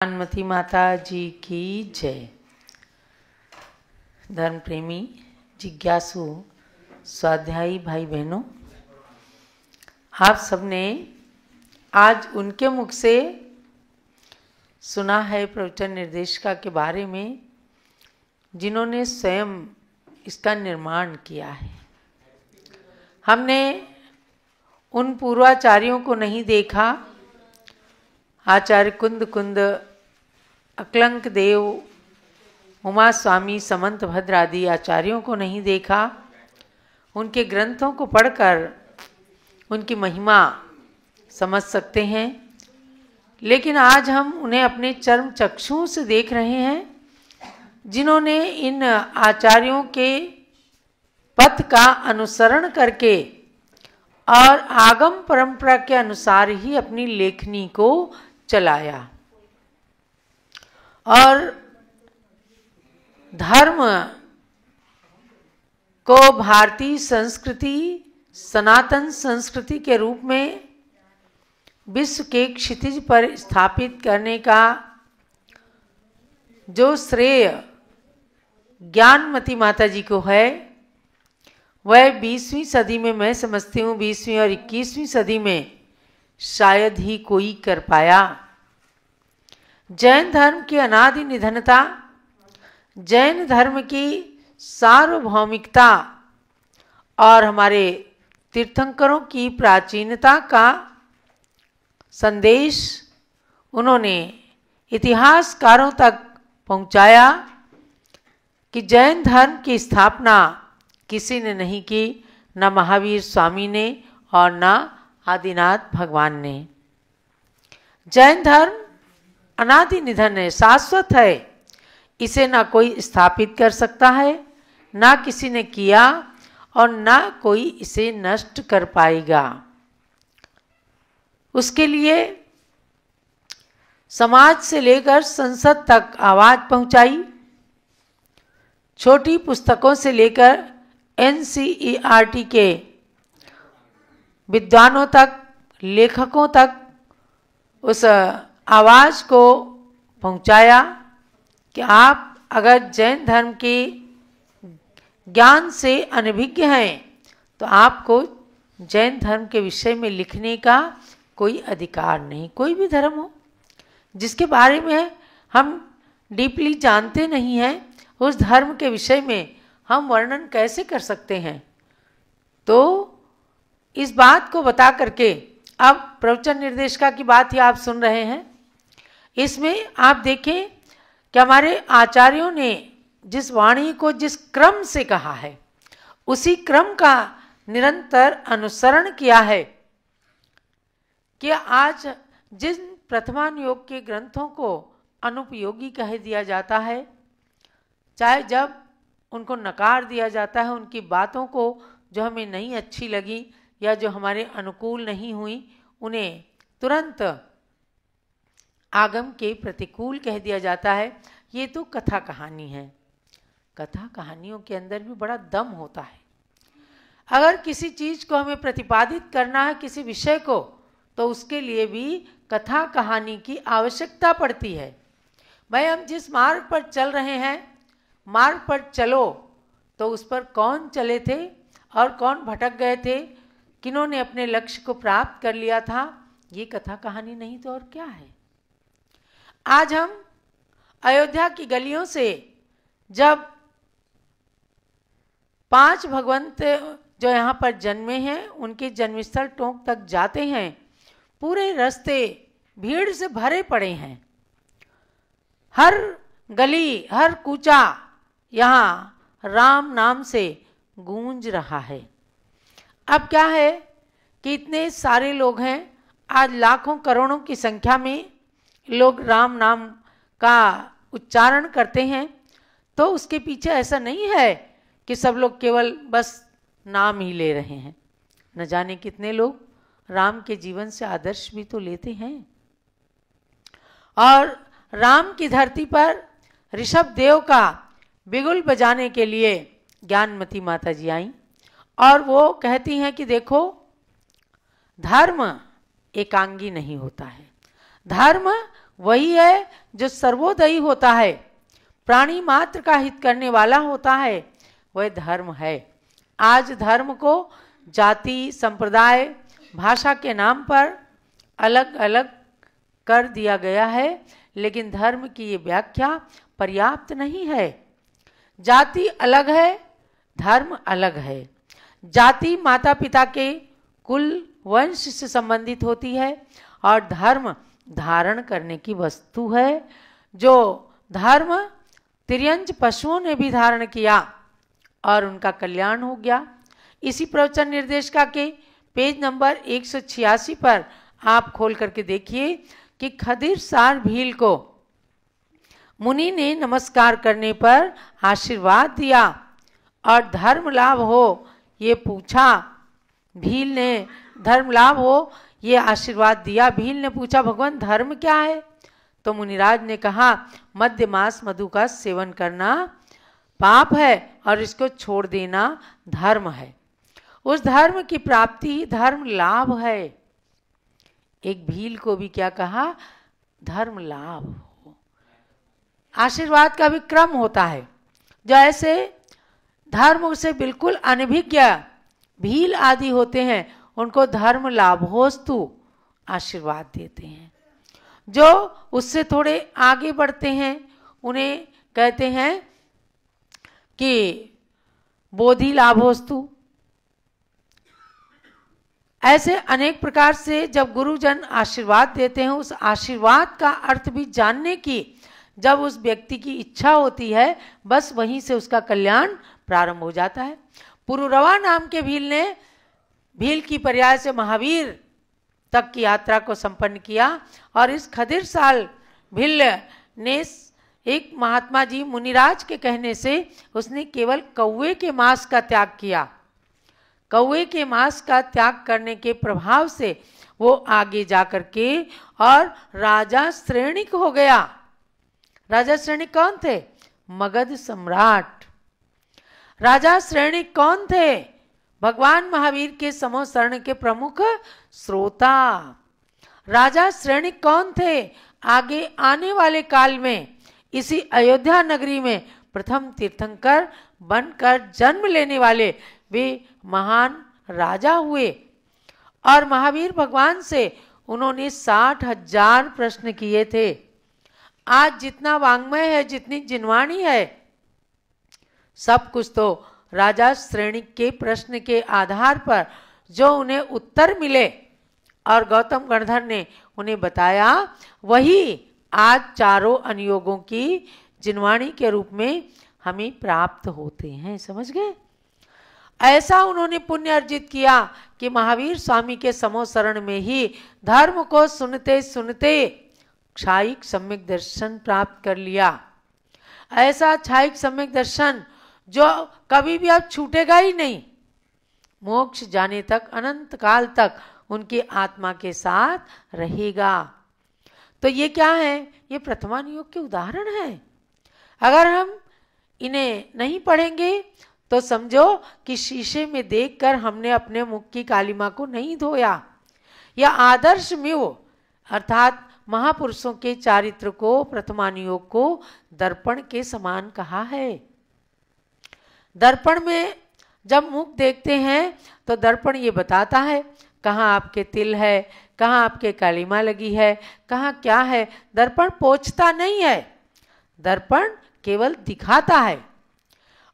ज्ञानमती माता जी की जय। धर्म प्रेमी जिज्ञासु स्वाध्यायी भाई बहनों, आप सबने आज उनके मुख से सुना है प्रवचन निर्देशिका के बारे में जिन्होंने स्वयं इसका निर्माण किया है। हमने उन पूर्वाचार्यों को नहीं देखा, आचार्य कुंद कुंद, अकलंक देव, उमा स्वामी, समंत भद्र आदि आचार्यों को नहीं देखा। उनके ग्रंथों को पढ़कर उनकी महिमा समझ सकते हैं, लेकिन आज हम उन्हें अपने चर्म चक्षुओं से देख रहे हैं जिन्होंने इन आचार्यों के पथ का अनुसरण करके और आगम परंपरा के अनुसार ही अपनी लेखनी को चलाया और धर्म को भारतीय संस्कृति, सनातन संस्कृति के रूप में विश्व के क्षितिज पर स्थापित करने का जो श्रेय ज्ञानमती माता जी को है, वह 20वीं सदी में, मैं समझती हूँ 20वीं और 21वीं सदी में शायद ही कोई कर पाया। जैन धर्म की अनादि निधनता, जैन धर्म की सार्वभौमिकता और हमारे तीर्थंकरों की प्राचीनता का संदेश उन्होंने इतिहासकारों तक पहुंचाया कि जैन धर्म की स्थापना किसी ने नहीं की, न महावीर स्वामी ने और न आदिनाथ भगवान ने। जैन धर्म अनादि निधन है, शाश्वत है, इसे ना कोई स्थापित कर सकता है, ना किसी ने किया और ना कोई इसे नष्ट कर पाएगा। उसके लिए समाज से लेकर संसद तक आवाज पहुंचाई, छोटी पुस्तकों से लेकर NCERT के विद्वानों तक, लेखकों तक उस आवाज़ को पहुंचाया कि आप अगर जैन धर्म के ज्ञान से अनभिज्ञ हैं तो आपको जैन धर्म के विषय में लिखने का कोई अधिकार नहीं। कोई भी धर्म हो जिसके बारे में हम डीपली जानते नहीं हैं, उस धर्म के विषय में हम वर्णन कैसे कर सकते हैं। तो इस बात को बता करके अब प्रवचन निर्देशिका की बात ही आप सुन रहे हैं। इसमें आप देखें कि हमारे आचार्यों ने जिस वाणी को जिस क्रम से कहा है, उसी क्रम का निरंतर अनुसरण किया है कि आज जिन प्रथमान योग के ग्रंथों को अनुपयोगी कह दिया जाता है, चाहे जब उनको नकार दिया जाता है, उनकी बातों को जो हमें नहीं अच्छी लगी या जो हमारे अनुकूल नहीं हुई, उन्हें तुरंत आगम के प्रतिकूल कह दिया जाता है। ये तो कथा कहानी है। कथा कहानियों के अंदर भी बड़ा दम होता है। अगर किसी चीज़ को हमें प्रतिपादित करना है, किसी विषय को, तो उसके लिए भी कथा कहानी की आवश्यकता पड़ती है। भाई हम जिस मार्ग पर चल रहे हैं, मार्ग पर चलो, तो उस पर कौन चले थे और कौन भटक गए थे, किन्होंने अपने लक्ष्य को प्राप्त कर लिया था, ये कथा कहानी नहीं तो और क्या है। आज हम अयोध्या की गलियों से जब 5 भगवंत जो यहाँ पर जन्मे हैं, उनके जन्मस्थल टोंक तक जाते हैं, पूरे रास्ते भीड़ से भरे पड़े हैं। हर गली, हर कूचा यहाँ राम नाम से गूंज रहा है। अब क्या है कि इतने सारे लोग हैं, आज लाखों करोड़ों की संख्या में लोग राम नाम का उच्चारण करते हैं, तो उसके पीछे ऐसा नहीं है कि सब लोग केवल बस नाम ही ले रहे हैं। न जाने कितने लोग राम के जीवन से आदर्श भी तो लेते हैं। और राम की धरती पर ऋषभ देव का बिगुल बजाने के लिए ज्ञानमती माता जी आई और वो कहती हैं कि देखो, धर्म एकांगी नहीं होता है, धर्म वही है जो सर्वोदयी होता है, प्राणी मात्र का हित करने वाला होता है, वह धर्म है। आज धर्म को जाति, संप्रदाय, भाषा के नाम पर अलग अलग कर दिया गया है, लेकिन धर्म की ये व्याख्या पर्याप्त नहीं है। जाति अलग है, धर्म अलग है। जाति माता पिता के कुल वंश से संबंधित होती है और धर्म धारण करने की वस्तु है। जो धर्म तिर्यंच पशुओं ने भी धारण किया और उनका कल्याण हो गया। इसी प्रवचन निर्देशिका के पेज नंबर 186 पर आप खोल करके देखिए कि खदिरसार भील को मुनि ने नमस्कार करने पर आशीर्वाद दिया और धर्म लाभ हो ये पूछा। भील ने धर्म लाभ हो ये आशीर्वाद दिया। भील ने पूछा, भगवान धर्म क्या है? तो मुनिराज ने कहा, मध्य मास मधु का सेवन करना पाप है और इसको छोड़ देना धर्म है। उस धर्म की प्राप्ति धर्म लाभ है। एक भील को भी क्या कहा? धर्म लाभ हो। आशीर्वाद का भी क्रम होता है। जैसे धर्म से बिल्कुल अनभिज्ञ भील आदि होते हैं, उनको धर्म लाभोस्तु आशीर्वाद देते हैं। जो उससे थोड़े आगे बढ़ते हैं उन्हें कहते हैं कि बोधि लाभोस्तु। ऐसे अनेक प्रकार से जब गुरुजन आशीर्वाद देते हैं, उस आशीर्वाद का अर्थ भी जानने की जब उस व्यक्ति की इच्छा होती है, बस वहीं से उसका कल्याण प्रारंभ हो जाता है। पुरुरवा नाम के भील ने भील की पर्याय से महावीर तक की यात्रा को संपन्न किया और इस खदिरसाल भील ने एक महात्मा जी मुनिराज के कहने से उसने केवल कौवे के मांस का त्याग किया। कौवे के मांस का त्याग करने के प्रभाव से वो आगे जाकर के और राजा श्रेणिक हो गया। राजा श्रेणिक कौन थे? मगध सम्राट। राजा श्रेणिक कौन थे? भगवान महावीर के समोसरण के प्रमुख श्रोता। राजा श्रेणिक कौन थे? आगे आने वाले काल में इसी अयोध्या नगरी में प्रथम तीर्थंकर बनकर जन्म लेने वाले वे महान राजा हुए। और महावीर भगवान से उन्होंने 60,000 प्रश्न किए थे। आज जितना वांग्मय है, जितनी जिनवाणी है, सब कुछ तो राजा श्रेणिक के प्रश्न के आधार पर जो उन्हें उत्तर मिले और गौतम गणधर ने उन्हें बताया, वही आज चारों अनुयोगों की जिनवाणी के रूप में हमें प्राप्त होते हैं। समझ गए? ऐसा उन्होंने पुण्य अर्जित किया कि महावीर स्वामी के समोसरण में ही धर्म को सुनते सुनते क्षायिक सम्यक दर्शन प्राप्त कर लिया। ऐसा क्षायिक सम्यक दर्शन जो कभी भी अब छूटेगा ही नहीं, मोक्ष जाने तक, अनंत काल तक उनकी आत्मा के साथ रहेगा। तो ये क्या है? ये प्रथमानुयोग के उदाहरण है। अगर हम इन्हें नहीं पढ़ेंगे तो समझो कि शीशे में देखकर हमने अपने मुख की कालिमा को नहीं धोया। या आदर्श म्यू अर्थात महापुरुषों के चारित्र को, प्रथमानुयोग को दर्पण के समान कहा है। दर्पण में जब मुख देखते हैं तो दर्पण ये बताता है कहाँ आपके तिल है, कहाँ आपके कालिमा लगी है, कहाँ क्या है। दर्पण पोंछता नहीं है, दर्पण केवल दिखाता है।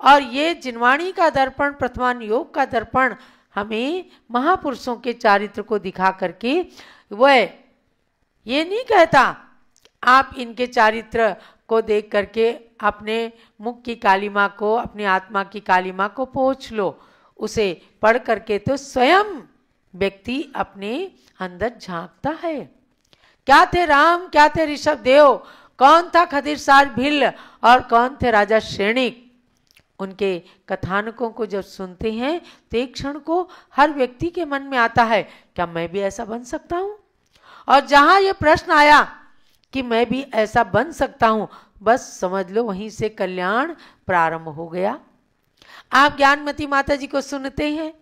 और ये जिनवाणी का दर्पण, प्रथमानुयोग का दर्पण हमें महापुरुषों के चारित्र को दिखा करके वह ये नहीं कहता आप इनके चारित्र को देख करके अपने मुख की कालिमा को, अपनी आत्मा की कालिमा को पोंछ लो। उसे पढ़ करके तो स्वयं व्यक्ति अपने अंदर झांकता है। क्या थे राम, क्या थे ऋषभ देव, कौन था खदिरसार भील और कौन थे राजा श्रेणिक। उनके कथानकों को जब सुनते हैं तो एक क्षण को हर व्यक्ति के मन में आता है, क्या मैं भी ऐसा बन सकता हूँ? और जहां ये प्रश्न आया कि मैं भी ऐसा बन सकता हूं, बस समझ लो वहीं से कल्याण प्रारंभ हो गया। आप ज्ञानमती माता जी को सुनते हैं,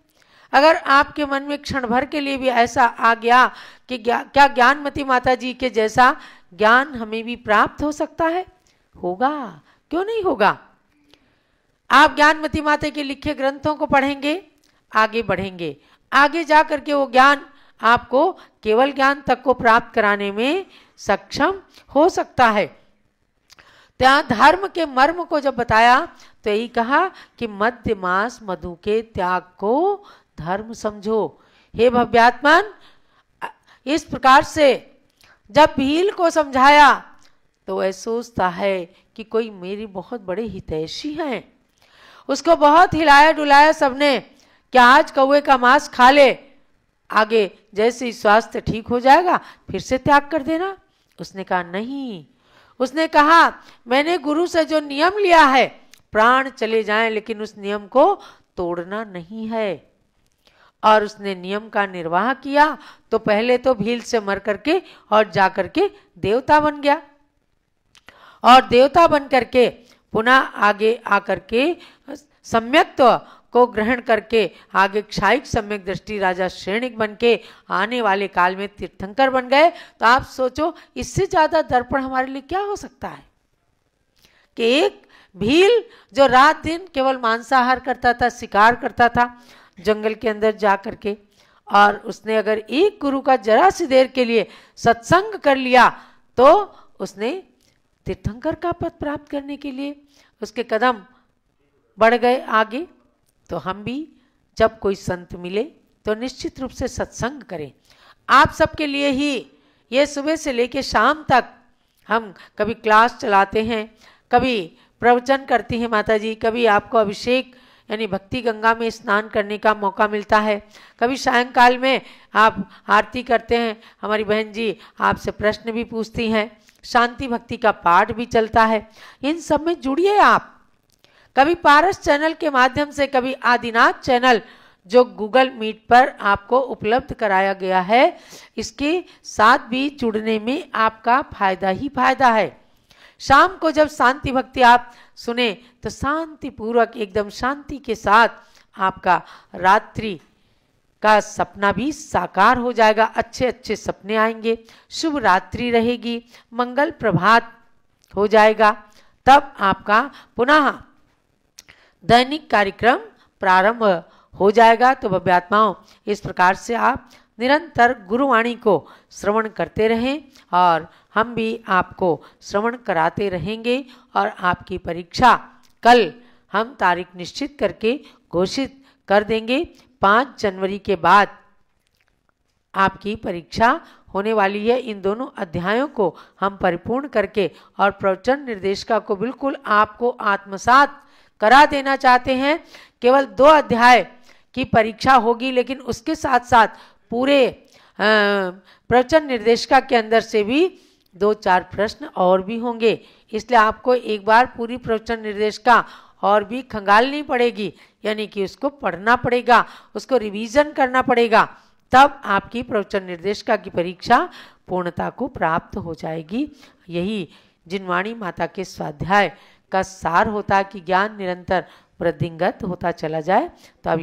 अगर आपके मन में क्षण भर के लिए भी ऐसा आ गया कि क्या ज्ञानमती माता जी के जैसा ज्ञान हमें भी प्राप्त हो सकता है? होगा, क्यों नहीं होगा। आप ज्ञानमती माता के लिखे ग्रंथों को पढ़ेंगे, आगे बढ़ेंगे, आगे जा करके वो ज्ञान आपको केवल ज्ञान तक को प्राप्त कराने में सक्षम हो सकता है। त्या धर्म के मर्म को जब बताया तो यही कहा कि मध्य मास मधु के त्याग को धर्म समझो। हे भव्यात्मन, इस प्रकार से जब भील को समझाया तो वह सोचता है कि कोई मेरी बहुत बड़े हितैषी हैं। उसको बहुत हिलाया डुलाया सबने कि आज कौवे का मांस खा ले, आगे जैसे ही स्वास्थ्य ठीक हो जाएगा फिर से त्याग कर देना। उसने कहा नहीं। उसने कहा मैंने गुरु से जो नियम लिया है, प्राण चले जाएं लेकिन उस नियम को तोड़ना नहीं है। और उसने नियम का निर्वाह किया तो पहले तो भील से मर करके और जा करके देवता बन गया, और देवता बन करके पुनः आगे आकर के सम्यक्त्व को ग्रहण करके आगे क्षायिक सम्यक दृष्टि राजा श्रेणिक बन के आने वाले काल में तीर्थंकर बन गए। तो आप सोचो इससे ज्यादा दर्पण हमारे लिए क्या हो सकता है कि एक भील जो रात दिन केवल मांसाहार करता था, शिकार करता था जंगल के अंदर जा करके, और उसने अगर एक गुरु का जरा सी देर के लिए सत्संग कर लिया तो उसने तीर्थंकर का पद प्राप्त करने के लिए उसके कदम बढ़ गए आगे। तो हम भी जब कोई संत मिले तो निश्चित रूप से सत्संग करें। आप सबके लिए ही ये सुबह से लेके शाम तक हम कभी क्लास चलाते हैं, कभी प्रवचन करती हैं माता जी, कभी आपको अभिषेक यानी भक्ति गंगा में स्नान करने का मौका मिलता है, कभी सायंकाल में आप आरती करते हैं, हमारी बहन जी आपसे प्रश्न भी पूछती हैं, शांति भक्ति का पाठ भी चलता है। इन सब में जुड़िए आप, कभी पारस चैनल के माध्यम से, कभी आदिनाथ चैनल जो गूगल मीट पर आपको उपलब्ध कराया गया है, इसके साथ भी जुड़ने में आपका फायदा ही फायदा है। शाम को जब शांति भक्ति आप सुने तो शांति पूर्वक एकदम शांति के साथ आपका रात्रि का सपना भी साकार हो जाएगा, अच्छे अच्छे सपने आएंगे, शुभ रात्रि रहेगी, मंगल प्रभात हो जाएगा। तब आपका पुनः दैनिक कार्यक्रम प्रारंभ हो जाएगा। तो भव्यात्माओं, इस प्रकार से आप निरंतर गुरुवाणी को श्रवण करते रहें और हम भी आपको श्रवण कराते रहेंगे। और आपकी परीक्षा कल हम तारीख निश्चित करके घोषित कर देंगे। 5 जनवरी के बाद आपकी परीक्षा होने वाली है। इन दोनों अध्यायों को हम परिपूर्ण करके और प्रवचन निर्देशिका को बिल्कुल आपको आत्मसात करा देना चाहते हैं। केवल 2 अध्याय की परीक्षा होगी, लेकिन उसके साथ साथ पूरे प्रवचन निर्देशिका के अंदर से भी 2-4 प्रश्न और भी होंगे। इसलिए आपको एक बार पूरी प्रवचन निर्देशिका और भी खंगालनी पड़ेगी, यानी कि उसको पढ़ना पड़ेगा, उसको रिवीजन करना पड़ेगा, तब आपकी प्रवचन निर्देशिका की परीक्षा पूर्णता को प्राप्त हो जाएगी। यही जिनवाणी माता के स्वाध्याय का सार होता है कि ज्ञान निरंतर वृद्धिंगत होता चला जाए। तो अब